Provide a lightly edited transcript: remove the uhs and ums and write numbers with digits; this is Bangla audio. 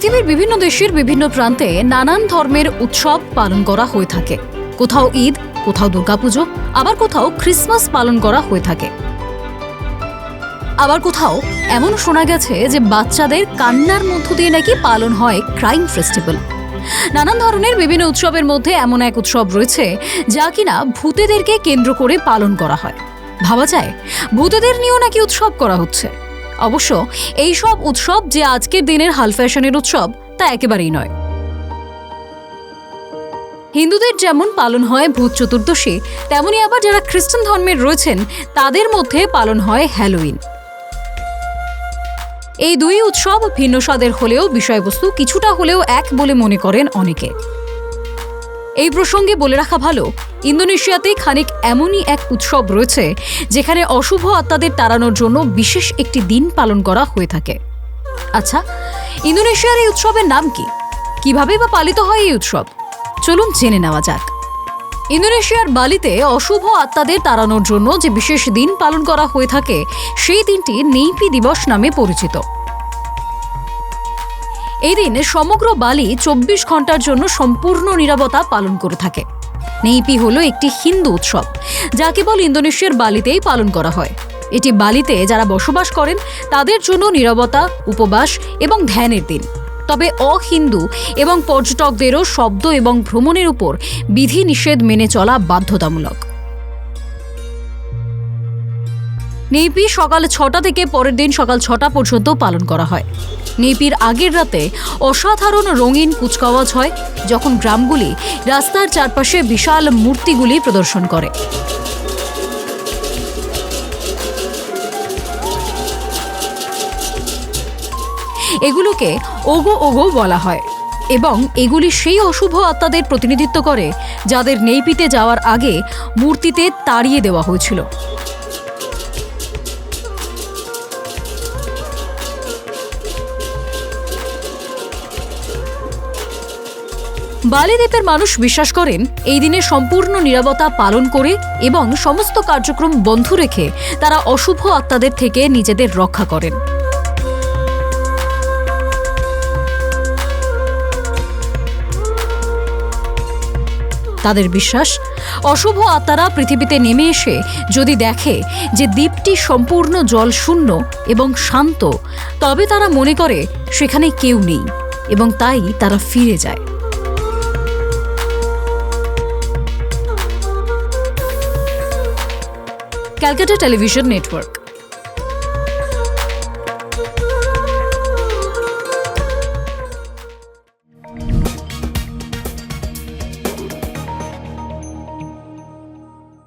পৃথিবীর বিভিন্ন দেশের বিভিন্ন প্রান্তে নানান ধর্মের উৎসব পালন করা হয়ে থাকে। কোথাও ঈদ, কোথাও দুর্গাপুজো, আবার কোথাও ক্রিসমাস পালন করা হয়ে থাকে। আবার কোথাও এমন শোনা গেছে যে বাচ্চাদের কান্নার মধ্য দিয়ে নাকি পালন হয় ক্রাইম ফেস্টিভ্যাল। নানান ধরনের বিভিন্ন উৎসবের মধ্যে এমন এক উৎসব রয়েছে যা কিনা ভূতেদেরকে কেন্দ্র করে পালন করা হয়। ভাবা যায় ভূতেদের নিয়েও নাকি উৎসব করা হচ্ছে। অবশ্য এই সব উৎসব যে আজকের দিনের হাল ফ্যাশনের উৎসব তা একেবারেই নয়। হিন্দুদের যেমন পালন হয় ভূত চতুর্দশী, তেমনি আবার যারা খ্রিস্টান ধর্মের রয়েছেন তাদের মধ্যে পালন হয় হ্যালোউইন। এই দুই উৎসব ভিন্ন স্বাদের হলেও বিষয়বস্তু কিছুটা হলেও এক বলে মনে করেন অনেকে। এই প্রসঙ্গে বলে রাখা ভালো, ইন্দোনেশিয়াতে খানিক এমনই এক উৎসব রয়েছে যেখানে অশুভ আত্মাদের তাড়ানোর জন্য বিশেষ একটি দিন পালন করা হয়ে থাকে। আচ্ছা, ইন্দোনেশিয়ার এই উৎসবের নাম কি? কিভাবে বা পালিত হয় এই উৎসব? চলুন জেনে নেওয়া যাক। ইন্দোনেশিয়ার বালিতে অশুভ আত্মাদের তাড়ানোর জন্য যে বিশেষ দিন পালন করা হয়ে থাকে সেই দিনটি নেইপি দিবস নামে পরিচিত। এই দিন সমগ্র বালি 24 ঘন্টার জন্য সম্পূর্ণ নীরবতা পালন করে থাকে। নেইপি হলো একটি হিন্দু উৎসব যা কেবল ইন্দোনেশিয়ার বালিতেই পালন করা হয়। এটি বালিতে যারা বসবাস করেন তাদের জন্য নীরবতা, উপবাস এবং ধ্যানের দিন। তবে অহিন্দু এবং পর্যটকদেরও শব্দ এবং ভ্রমণের উপর বিধি নিষেধ মেনে চলা বাধ্যতামূলক। নেইপি সকাল 6টা থেকে পরের দিন সকাল 6টা পর্যন্ত পালন করা হয়। নেইপির আগের রাতে অসাধারণ রঙিন কুচকাওয়াজ হয়, যখন গ্রামগুলি রাস্তার চারপাশে বিশাল মূর্তিগুলি প্রদর্শন করে। এগুলোকে ওগো ওগো বলা হয় এবং এগুলি সেই অশুভ আত্মাদের প্রতিনিধিত্ব করে যাদের নেইপিতে যাওয়ার আগে মূর্তিতে তাড়িয়ে দেওয়া হয়েছিল। বালি দ্বীপের মানুষ বিশ্বাস করেন এই দিনে সম্পূর্ণ নীরবতা পালন করে এবং সমস্ত কার্যক্রম বন্ধ রেখে তারা অশুভ আত্মাদের থেকে নিজেদের রক্ষা করেন। তাদের বিশ্বাস, অশুভ আত্মারা পৃথিবীতে নেমে এসে যদি দেখে যে দ্বীপটি সম্পূর্ণ জল শূন্য এবং শান্ত, তবে তারা মনে করে সেখানে কেউ নেই এবং তাই তারা ফিরে যায়। Calcutta television network.